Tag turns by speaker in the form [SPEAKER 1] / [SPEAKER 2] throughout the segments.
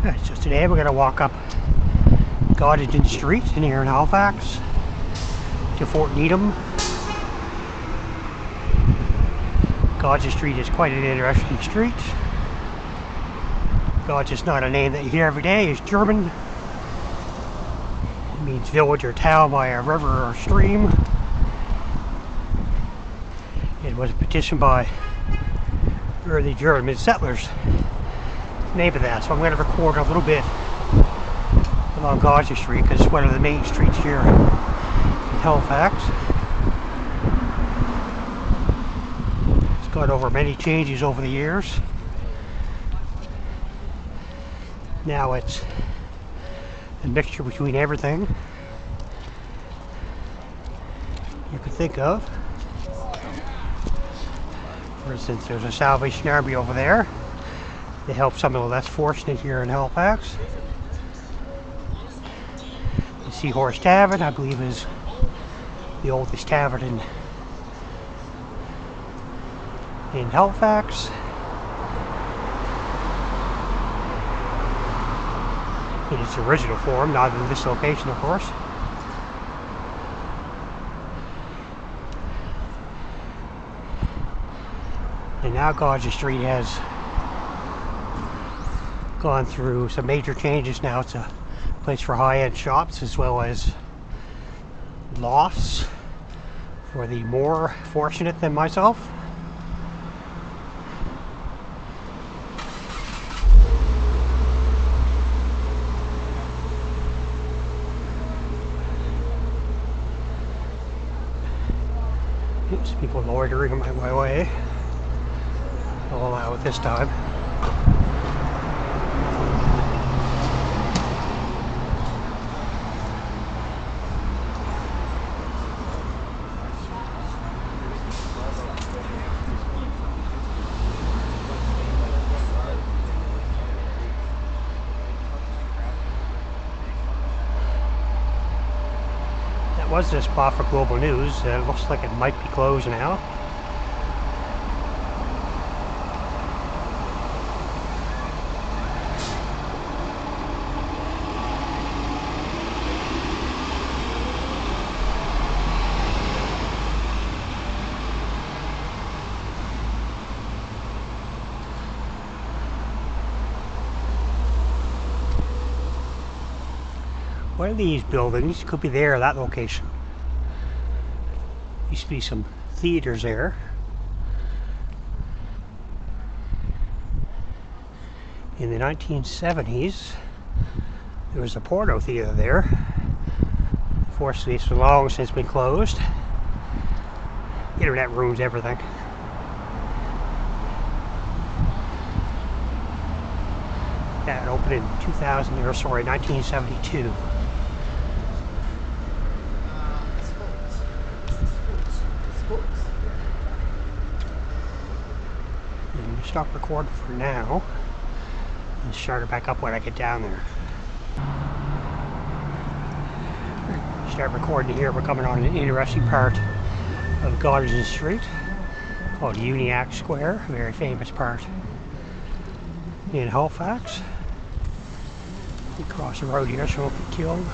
[SPEAKER 1] So today we're going to walk up Gottingen Street in here in Halifax to Fort Needham. Gottingen Street is quite an interesting street. Gottingen's not a name that you hear every day. It's German. It means village or town by a river or stream. It was petitioned by early German settlers. Name of that. So I'm going to record a little bit along Gottingen Street because it's one of the main streets here in Halifax. It's gone over many changes over the years. Now it's a mixture between everything you could think of. For instance, there's a Salvation Army over there. They help some of the less fortunate here in Halifax. The Seahorse Tavern, I believe, is the oldest tavern in Halifax. In its original form, not in this location, of course. And now Gottingen Street has gone through some major changes. Now it's a place for high-end shops as well as lofts for the more fortunate than myself. Oops, people loitering my way. I'll allow it this time. That was the spot for Global News. It looks like it might be closed now. One of these buildings could be there at that location. Used to be some theaters there. In the 1970s, there was a porno theater there. Fortunately, it's long since been closed. Internet ruins everything. That opened in 1972. Stop recording for now and start it back up when I get down there. Start recording here. We're coming on an interesting part of Gottingen Street called Uniacke Square, a very famous part in Halifax. We cross the road here so we won't get killed.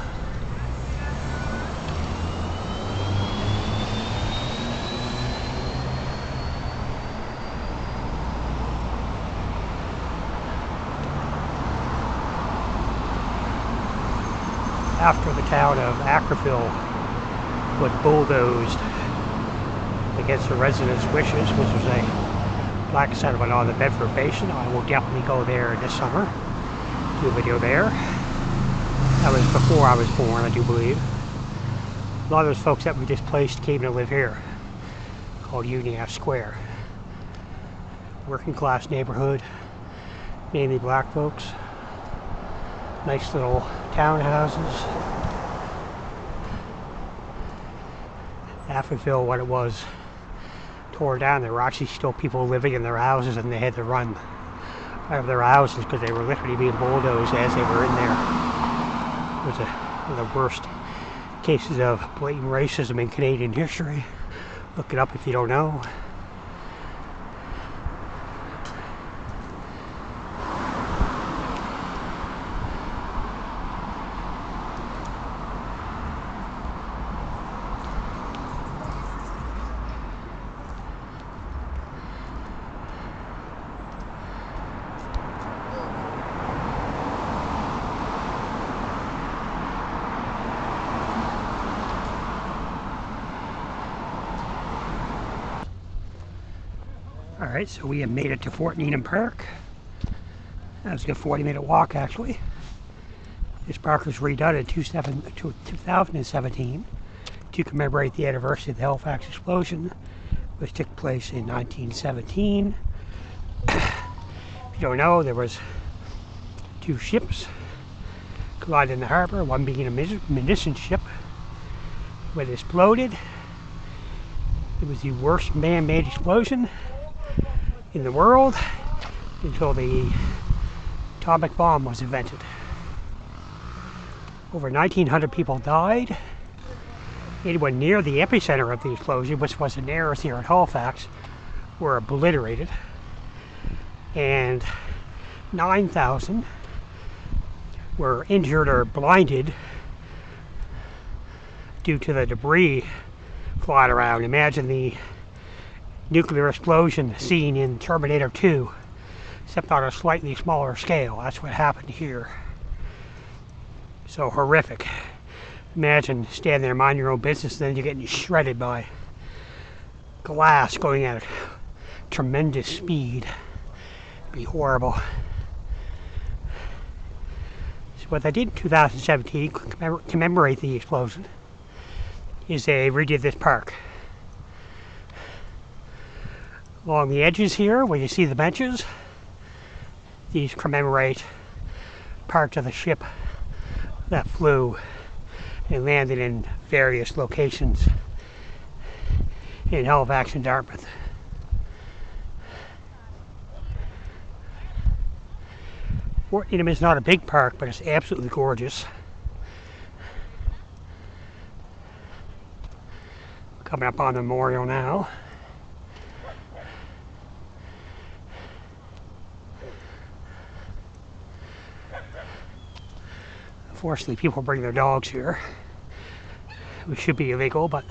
[SPEAKER 1] After the town of Ackerville was bulldozed against the residents' wishes, which was a black settlement on the Bedford Basin, I will definitely go there this summer, do a video there. That was before I was born, I do believe. A lot of those folks that we displaced came to live here, called Uniacke Square. Working class neighborhood, mainly black folks. Nice little townhouses. Ackerville, what it was, tore down. There were actually still people living in their houses, and they had to run out of their houses because they were literally being bulldozed as they were in there. It was one of the worst cases of blatant racism in Canadian history. Look it up if you don't know. Alright, so we have made it to Fort Needham Park. That was a good 40-minute walk, actually. This park was redone in 2017 to commemorate the anniversary of the Halifax explosion, which took place in 1917. If you don't know, there was 2 ships collided in the harbor, one being a munitions ship. When it exploded, it was the worst man-made explosion in the world until the atomic bomb was invented. Over 1,900 people died. Anyone near the epicenter of the explosion, which was in Ayers here at Halifax, were obliterated. And 9,000 were injured or blinded due to the debris flying around. Imagine the nuclear explosion seen in Terminator 2, except on a slightly smaller scale. That's what happened here. So horrific. Imagine standing there minding your own business and then you're getting shredded by glass going at tremendous speed. It'd be horrible. So what they did in 2017 to commemorate the explosion is they redid this park. Along the edges here, where you see the benches, these commemorate parts of the ship that flew and landed in various locations in Halifax and Dartmouth. Fort Needham is not a big park, but it's absolutely gorgeous. Coming up on the memorial now. Unfortunately, people bring their dogs here, which should be illegal, but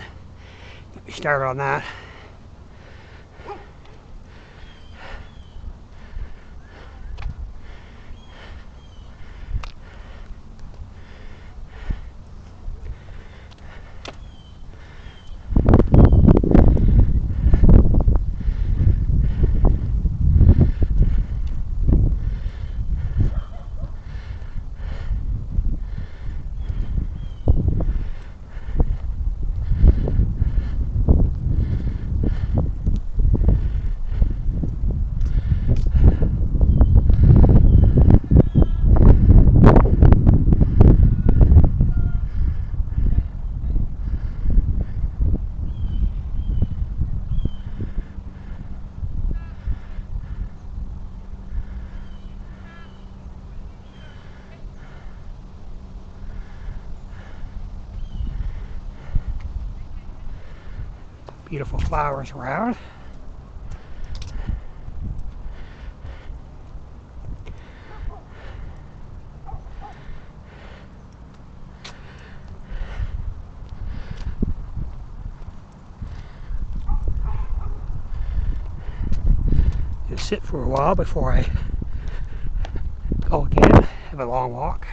[SPEAKER 1] we started on that. Beautiful flowers around. Just sit for a while before I go again, have a long walk.